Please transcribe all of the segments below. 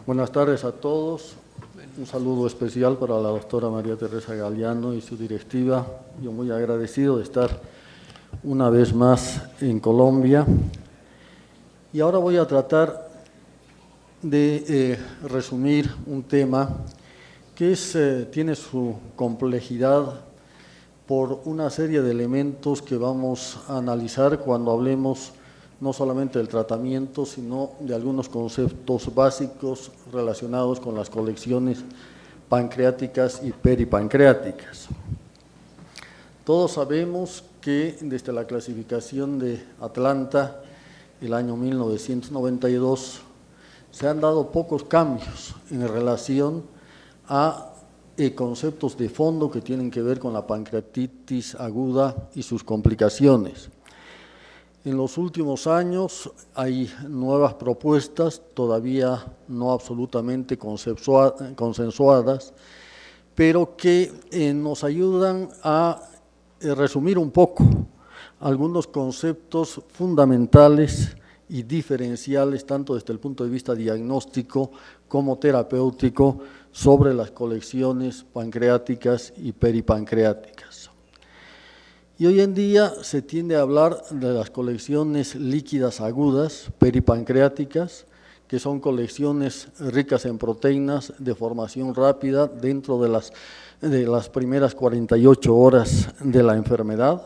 Buenas tardes a todos. Un saludo especial para la doctora María Teresa Galeano y su directiva. Yo muy agradecido de estar una vez más en Colombia. Y ahora voy a tratar de resumir un tema que tiene su complejidad por una serie de elementos que vamos a analizar cuando hablemos no solamente del tratamiento, sino de algunos conceptos básicos relacionados con las colecciones pancreáticas y peripancreáticas. Todos sabemos que desde la clasificación de Atlanta, el año 1992, se han dado pocos cambios en relación a conceptos de fondo que tienen que ver con la pancreatitis aguda y sus complicaciones. En los últimos años hay nuevas propuestas, todavía no absolutamente consensuadas, pero que nos ayudan a resumir un poco algunos conceptos fundamentales y diferenciales, tanto desde el punto de vista diagnóstico como terapéutico, sobre las colecciones pancreáticas y peripancreáticas. Y hoy en día se tiende a hablar de las colecciones líquidas agudas peripancreáticas, que son colecciones ricas en proteínas de formación rápida dentro de las primeras 48 horas de la enfermedad,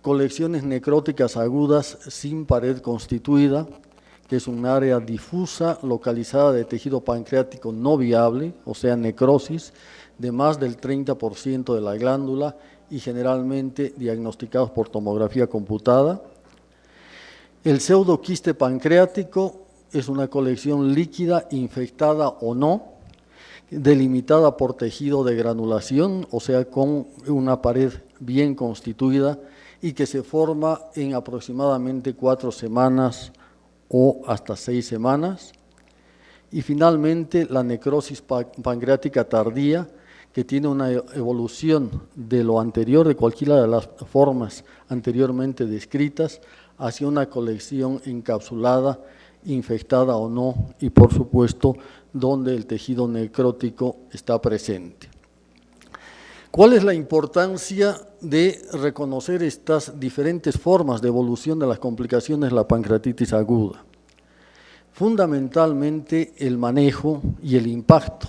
colecciones necróticas agudas sin pared constituida, que es un área difusa localizada de tejido pancreático no viable, o sea, necrosis, de más del 30% de la glándula, y generalmente diagnosticados por tomografía computada. El pseudoquiste pancreático es una colección líquida, infectada o no, delimitada por tejido de granulación, o sea, con una pared bien constituida y que se forma en aproximadamente 4 semanas o hasta 6 semanas. Y finalmente la necrosis pancreática tardía, que tiene una evolución de lo anterior, de cualquiera de las formas anteriormente descritas, hacia una colección encapsulada, infectada o no, y por supuesto donde el tejido necrótico está presente. ¿Cuál es la importancia de reconocer estas diferentes formas de evolución de las complicaciones de la pancreatitis aguda? Fundamentalmente el manejo y el impacto,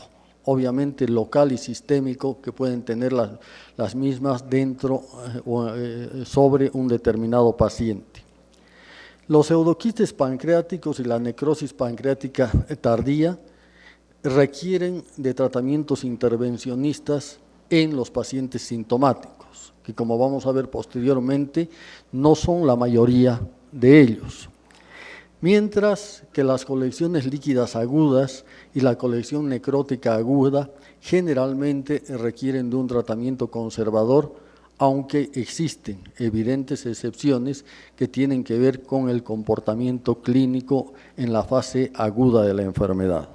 obviamente local y sistémico, que pueden tener las mismas dentro o sobre un determinado paciente. Los pseudoquistes pancreáticos y la necrosis pancreática tardía requieren de tratamientos intervencionistas en los pacientes sintomáticos, que como vamos a ver posteriormente, no son la mayoría de ellos. Mientras que las colecciones líquidas agudas y la colección necrótica aguda generalmente requieren de un tratamiento conservador, aunque existen evidentes excepciones que tienen que ver con el comportamiento clínico en la fase aguda de la enfermedad.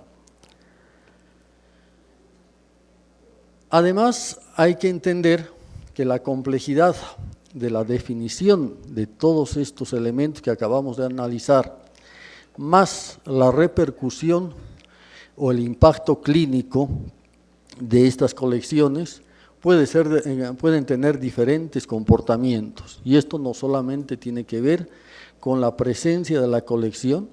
Además, hay que entender que la complejidad de la definición de todos estos elementos que acabamos de analizar, más la repercusión o el impacto clínico de estas colecciones, pueden tener diferentes comportamientos. Y esto no solamente tiene que ver con la presencia de la colección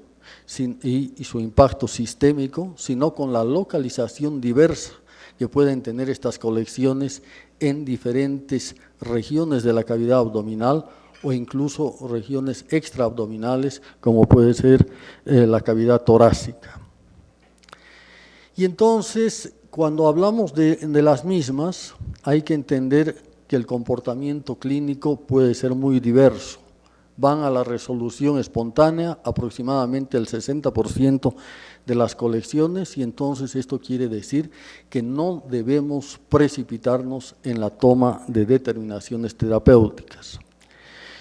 y su impacto sistémico, sino con la localización diversa que pueden tener estas colecciones en diferentes regiones de la cavidad abdominal o incluso regiones extraabdominales, como puede ser la cavidad torácica. Y entonces, cuando hablamos de las mismas, hay que entender que el comportamiento clínico puede ser muy diverso. Van a la resolución espontánea aproximadamente el 60% de las colecciones, y entonces esto quiere decir que no debemos precipitarnos en la toma de determinaciones terapéuticas.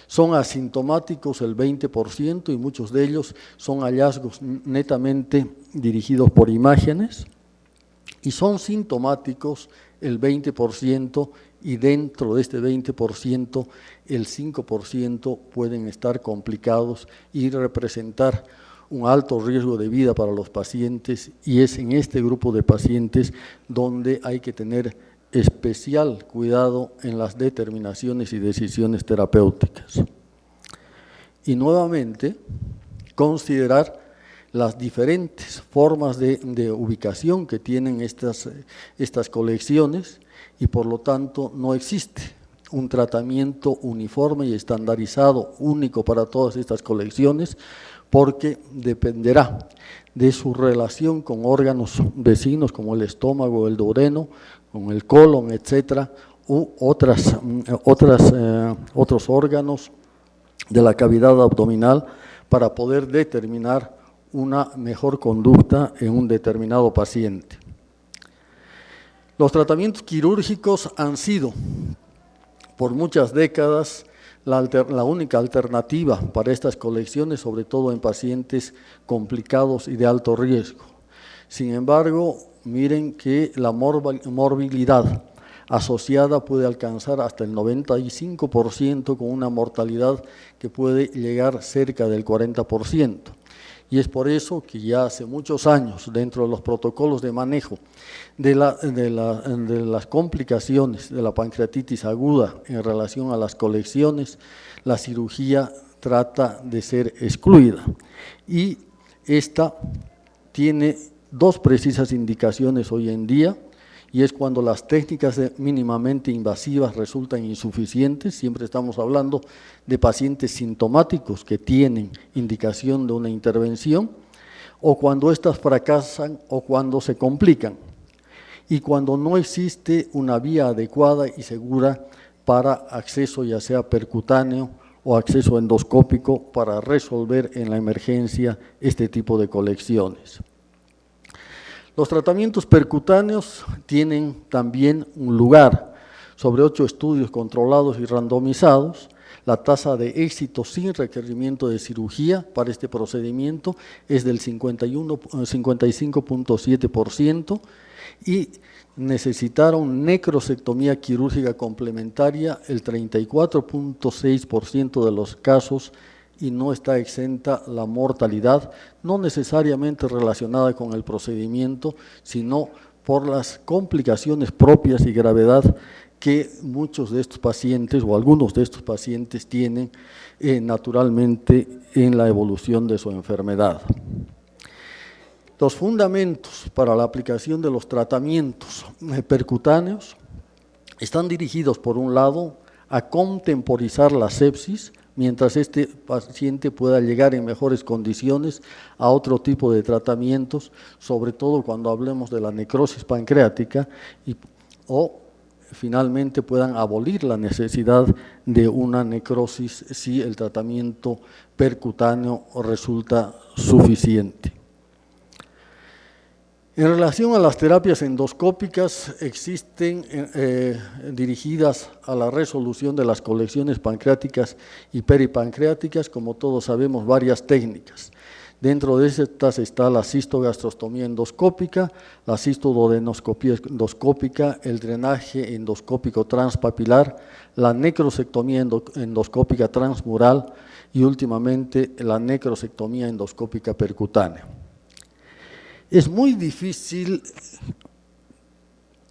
Son asintomáticos el 20% y muchos de ellos son hallazgos netamente dirigidos por imágenes, y son sintomáticos el 20%, y dentro de este 20% el 5% pueden estar complicados y representar un alto riesgo de vida para los pacientes, y es en este grupo de pacientes donde hay que tener especial cuidado en las determinaciones y decisiones terapéuticas. Y nuevamente, considerar las diferentes formas de ubicación que tienen estas colecciones, y por lo tanto no existe un tratamiento uniforme y estandarizado único para todas estas colecciones, porque dependerá de su relación con órganos vecinos como el estómago, el duodeno, con el colon, etcétera, u otros órganos de la cavidad abdominal, para poder determinar una mejor conducta en un determinado paciente. Los tratamientos quirúrgicos han sido por muchas décadas la única alternativa para estas colecciones, sobre todo en pacientes complicados y de alto riesgo. Sin embargo, miren que la morbilidad asociada puede alcanzar hasta el 95%, con una mortalidad que puede llegar cerca del 40%. Y es por eso que ya hace muchos años, dentro de los protocolos de manejo de las complicaciones de la pancreatitis aguda en relación a las colecciones, la cirugía trata de ser excluida. Y esta tiene dos precisas indicaciones hoy en día, y es cuando las técnicas mínimamente invasivas resultan insuficientes. Siempre estamos hablando de pacientes sintomáticos que tienen indicación de una intervención, o cuando éstas fracasan o cuando se complican, y cuando no existe una vía adecuada y segura para acceso, ya sea percutáneo o acceso endoscópico, para resolver en la emergencia este tipo de colecciones. Los tratamientos percutáneos tienen también un lugar. Sobre 8 estudios controlados y randomizados, la tasa de éxito sin requerimiento de cirugía para este procedimiento es del 55.7%, y necesitaron necrosectomía quirúrgica complementaria el 34.6% de los casos, y no está exenta la mortalidad, no necesariamente relacionada con el procedimiento, sino por las complicaciones propias y gravedad que muchos de estos pacientes o algunos de estos pacientes tienen naturalmente en la evolución de su enfermedad. Los fundamentos para la aplicación de los tratamientos percutáneos están dirigidos, por un lado, a contemporizar la sepsis, mientras este paciente pueda llegar en mejores condiciones a otro tipo de tratamientos, sobre todo cuando hablemos de la necrosis pancreática, o finalmente puedan abolir la necesidad de una necrosis si el tratamiento percutáneo resulta suficiente. En relación a las terapias endoscópicas, existen dirigidas a la resolución de las colecciones pancreáticas y peripancreáticas, como todos sabemos, varias técnicas. Dentro de estas está la cistogastrostomía endoscópica, la cistoduodenoscopía endoscópica, el drenaje endoscópico transpapilar, la necrosectomía endoscópica transmural y últimamente la necrosectomía endoscópica percutánea. Es muy difícil,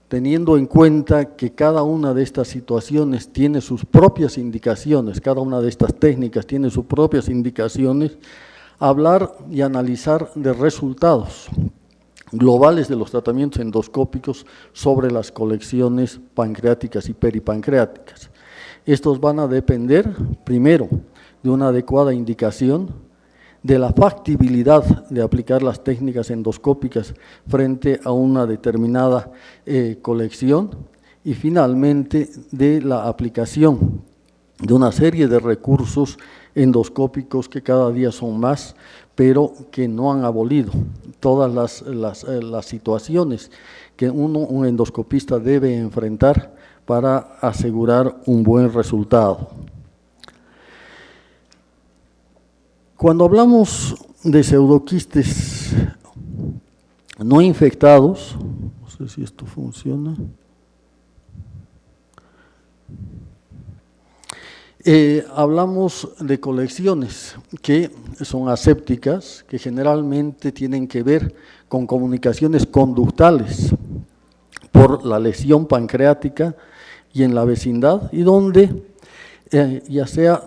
teniendo en cuenta que cada una de estas situaciones tiene sus propias indicaciones, cada una de estas técnicas tiene sus propias indicaciones, hablar y analizar de resultados globales de los tratamientos endoscópicos sobre las colecciones pancreáticas y peripancreáticas. Estos van a depender, primero, de una adecuada indicación, de la factibilidad de aplicar las técnicas endoscópicas frente a una determinada colección, y finalmente de la aplicación de una serie de recursos endoscópicos que cada día son más, pero que no han abolido todas las situaciones que un endoscopista debe enfrentar para asegurar un buen resultado. Cuando hablamos de pseudoquistes no infectados, no sé si esto funciona, Hablamos de colecciones que son asépticas, que generalmente tienen que ver con comunicaciones conductales por la lesión pancreática y en la vecindad, y donde, ya sea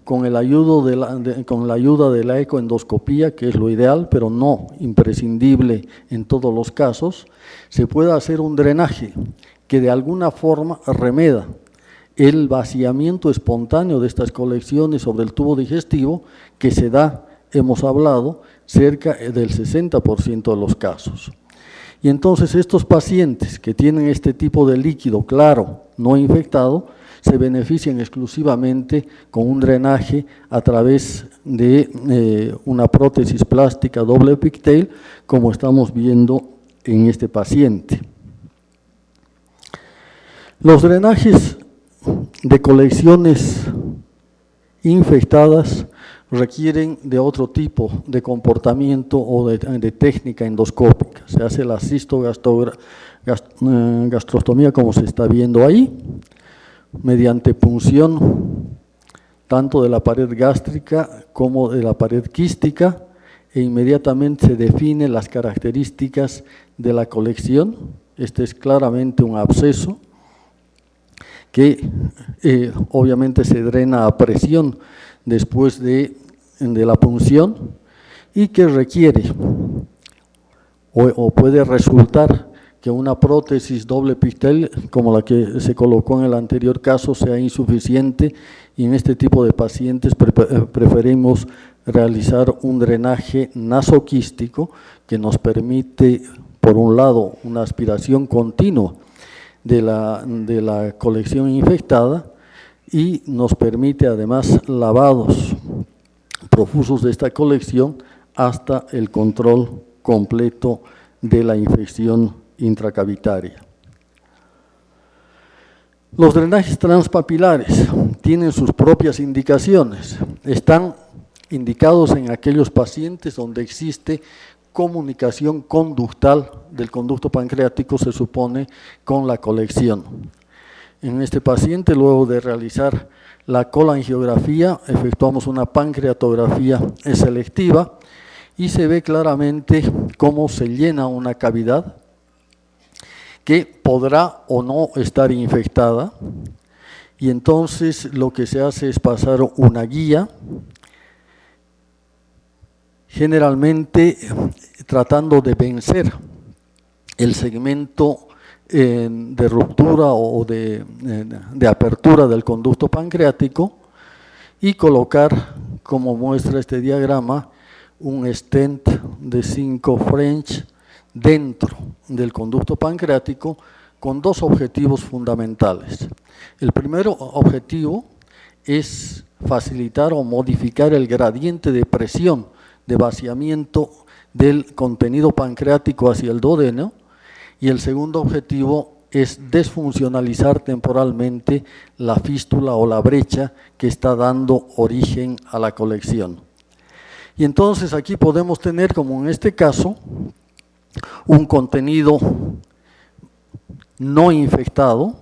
con la ayuda de la ecoendoscopía, que es lo ideal, pero no imprescindible en todos los casos, se puede hacer un drenaje que de alguna forma remeda el vaciamiento espontáneo de estas colecciones sobre el tubo digestivo, que se da, hemos hablado, cerca del 60% de los casos. Y entonces estos pacientes que tienen este tipo de líquido claro, no infectado, se benefician exclusivamente con un drenaje a través de una prótesis plástica doble pigtail, como estamos viendo en este paciente. Los drenajes de colecciones infectadas requieren de otro tipo de comportamiento o de técnica endoscópica. Se hace la cistogastrostomía, como se está viendo ahí, mediante punción tanto de la pared gástrica como de la pared quística, e inmediatamente se definen las características de la colección. Este es claramente un absceso que obviamente se drena a presión después de la punción y que requiere o puede resultar que una prótesis doble pigtail como la que se colocó en el anterior caso sea insuficiente, y en este tipo de pacientes preferimos realizar un drenaje nasoquístico que nos permite, por un lado, una aspiración continua de la colección infectada, y nos permite además lavados profusos de esta colección hasta el control completo de la infección intracavitaria. Los drenajes transpapilares tienen sus propias indicaciones. Están indicados en aquellos pacientes donde existe comunicación conductal del conducto pancreático, se supone, con la colección. En este paciente, luego de realizar la colangiografía, efectuamos una pancreatografía selectiva y se ve claramente cómo se llena una cavidad que podrá o no estar infectada, y entonces lo que se hace es pasar una guía, generalmente tratando de vencer el segmento de ruptura o de apertura del conducto pancreático, y colocar, como muestra este diagrama, un stent de 5 French dentro del conducto pancreático con dos objetivos fundamentales. El primer objetivo es facilitar o modificar el gradiente de presión de vaciamiento del contenido pancreático hacia el duodeno, y el segundo objetivo es desfuncionalizar temporalmente la fístula o la brecha que está dando origen a la colección. Y entonces aquí podemos tener, como en este caso, un contenido no infectado,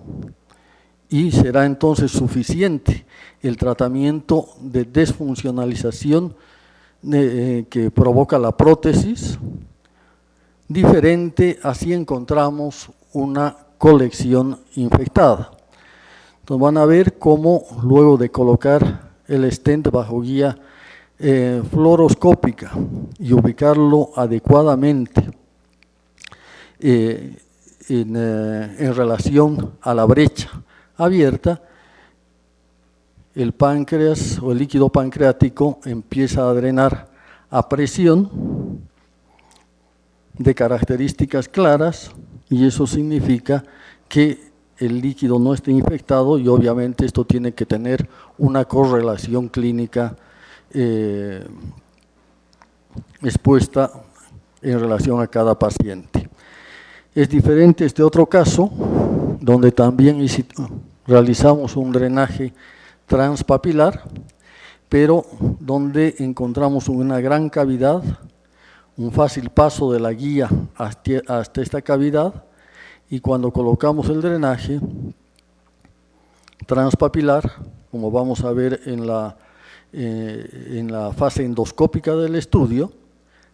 y será entonces suficiente el tratamiento de desfuncionalización que provoca la prótesis. Diferente, así encontramos una colección infectada. Entonces van a ver cómo, luego de colocar el stent bajo guía fluoroscópica y ubicarlo adecuadamente en relación a la brecha abierta, el páncreas o el líquido pancreático empieza a drenar a presión de características claras, y eso significa que el líquido no está infectado, y obviamente esto tiene que tener una correlación clínica expuesta en relación a cada paciente. Es diferente este otro caso, donde también realizamos un drenaje transpapilar, pero donde encontramos una gran cavidad, un fácil paso de la guía hasta esta cavidad, y cuando colocamos el drenaje transpapilar, como vamos a ver en la fase endoscópica del estudio,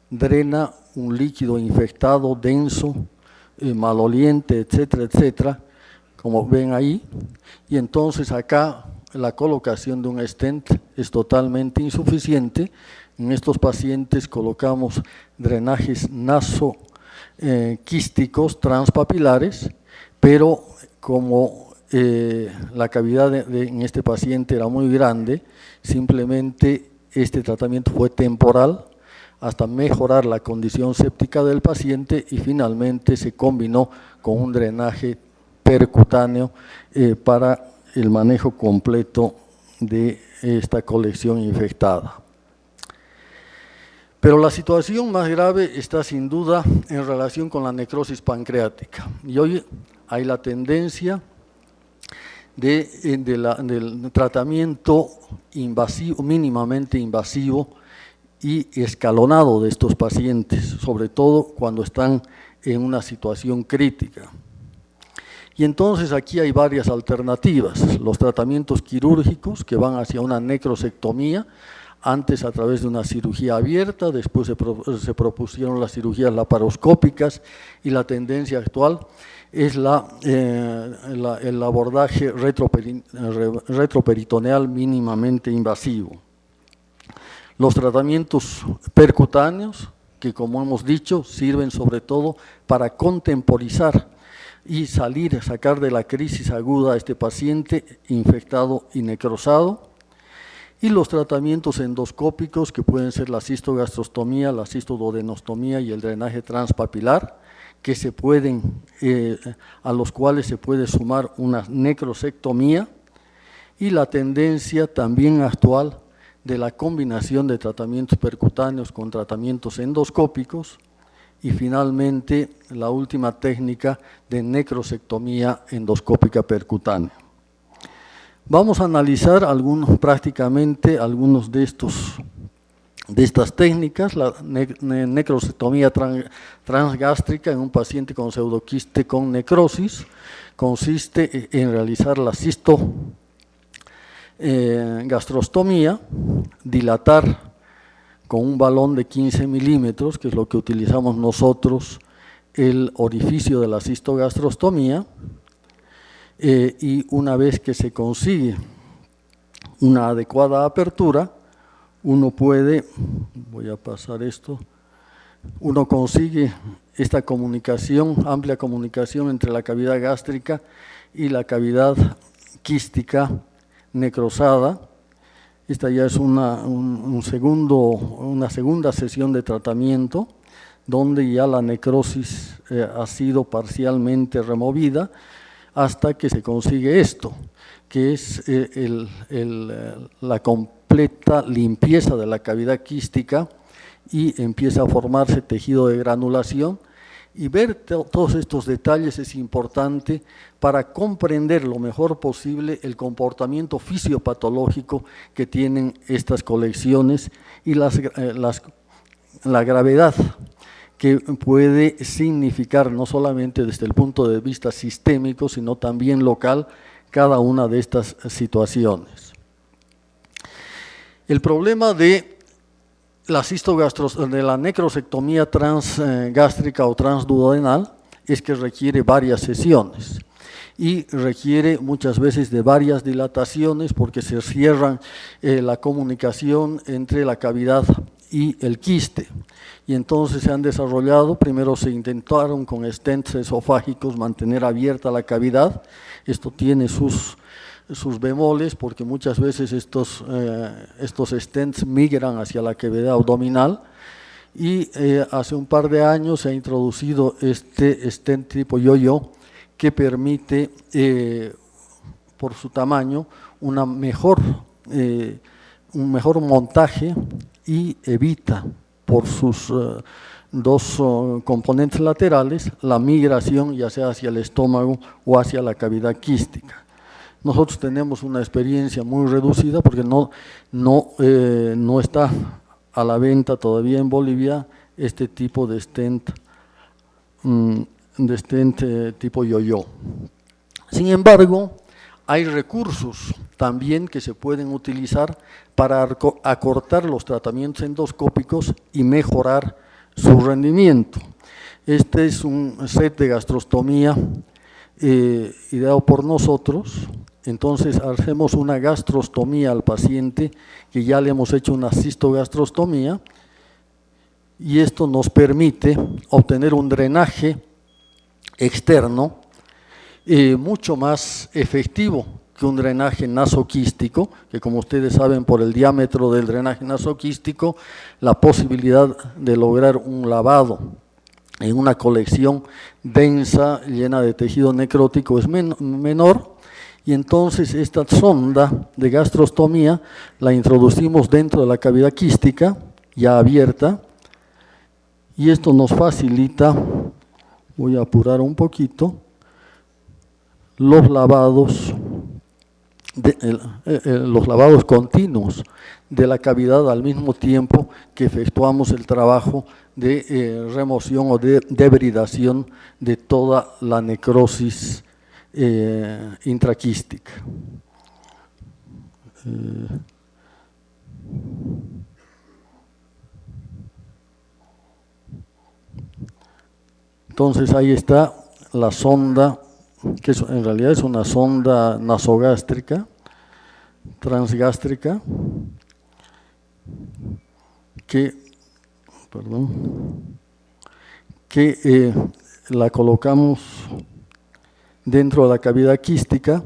drena un líquido infectado, denso, maloliente, etcétera, etcétera, como ven ahí, y entonces acá la colocación de un stent es totalmente insuficiente. En estos pacientes colocamos drenajes nasoquísticos transpapilares, pero como la cavidad en este paciente era muy grande, simplemente este tratamiento fue temporal hasta mejorar la condición séptica del paciente y finalmente se combinó con un drenaje percutáneo para el manejo completo de esta colección infectada. Pero la situación más grave está sin duda en relación con la necrosis pancreática. Y hoy hay la tendencia del tratamiento invasivo, mínimamente invasivo y escalonado de estos pacientes, sobre todo cuando están en una situación crítica. Y entonces aquí hay varias alternativas: los tratamientos quirúrgicos que van hacia una necrosectomía, antes a través de una cirugía abierta, después se propusieron las cirugías laparoscópicas y la tendencia actual es el abordaje retroperitoneal mínimamente invasivo. Los tratamientos percutáneos, que como hemos dicho, sirven sobre todo para contemporizar y sacar de la crisis aguda a este paciente infectado y necrosado. Y los tratamientos endoscópicos, que pueden ser la cistogastrostomía, la cistoduodenostomía y el drenaje transpapilar, que a los cuales se puede sumar una necrosectomía, y la tendencia también actual de la combinación de tratamientos percutáneos con tratamientos endoscópicos, y finalmente la última técnica de necrosectomía endoscópica percutánea. Vamos a analizar prácticamente algunos de estas técnicas. La necrosectomía transgástrica en un paciente con pseudoquiste con necrosis consiste en realizar la cistogastrostomía, dilatar con un balón de 15 milímetros, que es lo que utilizamos nosotros, el orificio de la cistogastrostomía, y una vez que se consigue una adecuada apertura, uno consigue esta amplia comunicación entre la cavidad gástrica y la cavidad quística necrosada. Esta ya es una segunda sesión de tratamiento, donde ya la necrosis ha sido parcialmente removida, hasta que se consigue esto, que es la completa limpieza de la cavidad quística, y empieza a formarse tejido de granulación. Y ver todos estos detalles es importante para comprender lo mejor posible el comportamiento fisiopatológico que tienen estas colecciones y la gravedad que puede significar, no solamente desde el punto de vista sistémico, sino también local, cada una de estas situaciones. El problema de la necrosectomía transgástrica o transduodenal es que requiere varias sesiones y requiere muchas veces de varias dilataciones, porque se cierran la comunicación entre la cavidad y el quiste. Y entonces se han desarrollado, primero se intentaron con stents esofágicos mantener abierta la cavidad. Esto tiene sus bemoles, porque muchas veces estos stents migran hacia la cavidad abdominal, y hace un par de años se ha introducido este stent tipo yo-yo, que permite, por su tamaño, un mejor montaje, y evita por sus dos componentes laterales la migración ya sea hacia el estómago o hacia la cavidad quística. Nosotros tenemos una experiencia muy reducida porque no está a la venta todavía en Bolivia este tipo de stent tipo yo-yo. Sin embargo, hay recursos también que se pueden utilizar para acortar los tratamientos endoscópicos y mejorar su rendimiento. Este es un set de gastrostomía ideado por nosotros. Entonces hacemos una gastrostomía al paciente, que ya le hemos hecho una cistogastrostomía, y esto nos permite obtener un drenaje externo mucho más efectivo que un drenaje nasoquístico, que como ustedes saben, por el diámetro del drenaje nasoquístico, la posibilidad de lograr un lavado en una colección densa, llena de tejido necrótico, es menor, y entonces esta sonda de gastrostomía la introducimos dentro de la cavidad quística, ya abierta, y esto nos facilita, voy a apurar un poquito, los lavados continuos de la cavidad al mismo tiempo que efectuamos el trabajo de remoción o de debridación de toda la necrosis intraquística. Entonces ahí está la sonda, que en realidad es una sonda nasogástrica, transgástrica, que la colocamos dentro de la cavidad quística,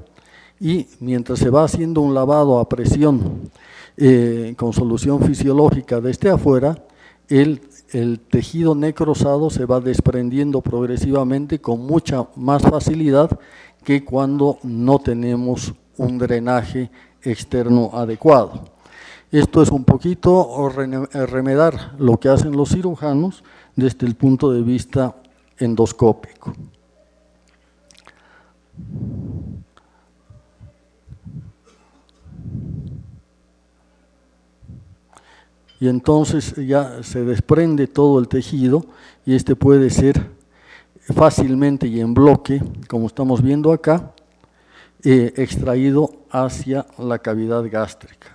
y mientras se va haciendo un lavado a presión con solución fisiológica desde afuera, el tejido necrosado se va desprendiendo progresivamente con mucha más facilidad que cuando no tenemos un drenaje externo adecuado. Esto es un poquito remedar lo que hacen los cirujanos desde el punto de vista endoscópico. Y entonces ya se desprende todo el tejido, y este puede ser fácilmente y en bloque, como estamos viendo acá, extraído hacia la cavidad gástrica.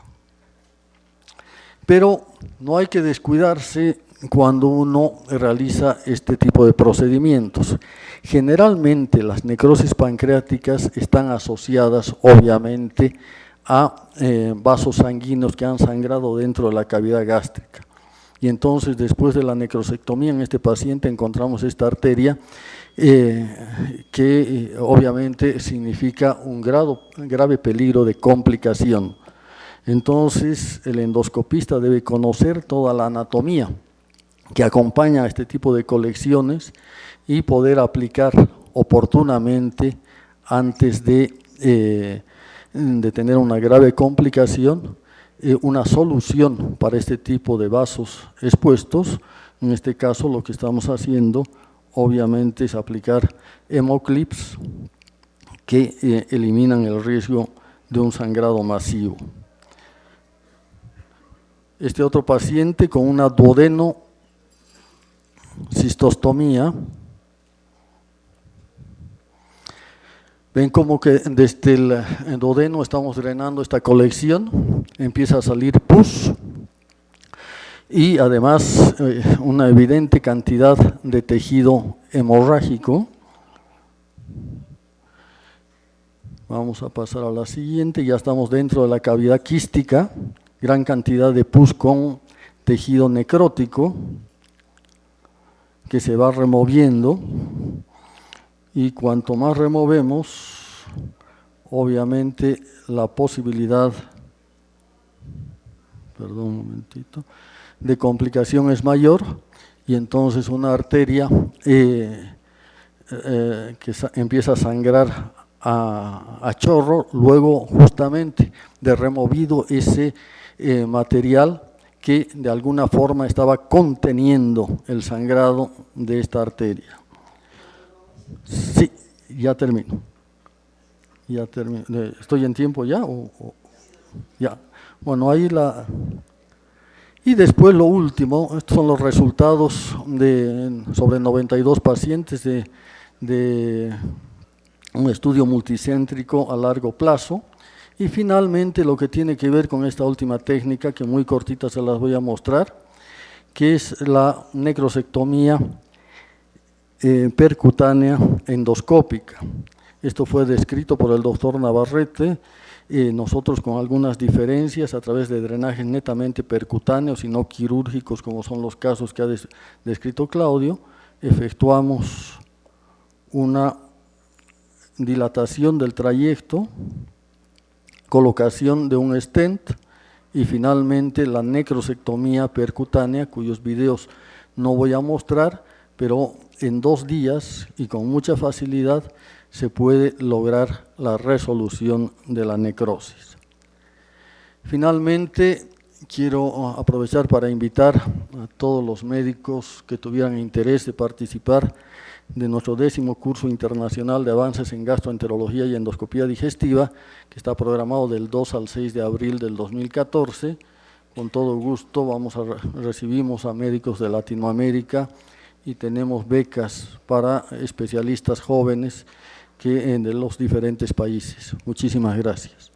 Pero no hay que descuidarse cuando uno realiza este tipo de procedimientos. Generalmente las necrosis pancreáticas están asociadas, obviamente, a vasos sanguíneos que han sangrado dentro de la cavidad gástrica. Y entonces, después de la necrosectomía en este paciente, encontramos esta arteria que obviamente significa un grave peligro de complicación. Entonces, el endoscopista debe conocer toda la anatomía que acompaña a este tipo de colecciones y poder aplicar oportunamente antes de tener una grave complicación, una solución para este tipo de vasos expuestos. En este caso, lo que estamos haciendo obviamente es aplicar hemoclips que eliminan el riesgo de un sangrado masivo. Este otro paciente con una duodenocistostomía, ven como que desde el duodeno estamos drenando esta colección, empieza a salir pus y además una evidente cantidad de tejido hemorrágico. Vamos a pasar a la siguiente, ya estamos dentro de la cavidad quística, gran cantidad de pus con tejido necrótico que se va removiendo. Y cuanto más removemos, obviamente la posibilidad, de complicación es mayor, y entonces una arteria que empieza a sangrar a chorro, luego justamente de removido ese material que de alguna forma estaba conteniendo el sangrado de esta arteria. Sí, ya termino. ¿Estoy en tiempo ya? Ya. Bueno, ahí Y después lo último, estos son los resultados sobre 92 pacientes de un estudio multicéntrico a largo plazo. Y finalmente lo que tiene que ver con esta última técnica, que muy cortita se las voy a mostrar, que es la necrosectomía percutánea endoscópica. Esto fue descrito por el doctor Navarrete, nosotros con algunas diferencias a través de drenajes netamente percutáneos y no quirúrgicos, como son los casos que ha descrito Claudio, efectuamos una dilatación del trayecto, colocación de un stent y finalmente la necrosectomía percutánea, cuyos videos no voy a mostrar, pero en 2 días y con mucha facilidad se puede lograr la resolución de la necrosis. Finalmente, quiero aprovechar para invitar a todos los médicos que tuvieran interés de participar de nuestro 10º curso internacional de avances en gastroenterología y endoscopía digestiva, que está programado del 2 al 6 de abril del 2014. Con todo gusto recibimos a médicos de Latinoamérica y tenemos becas para especialistas jóvenes de los diferentes países. Muchísimas gracias.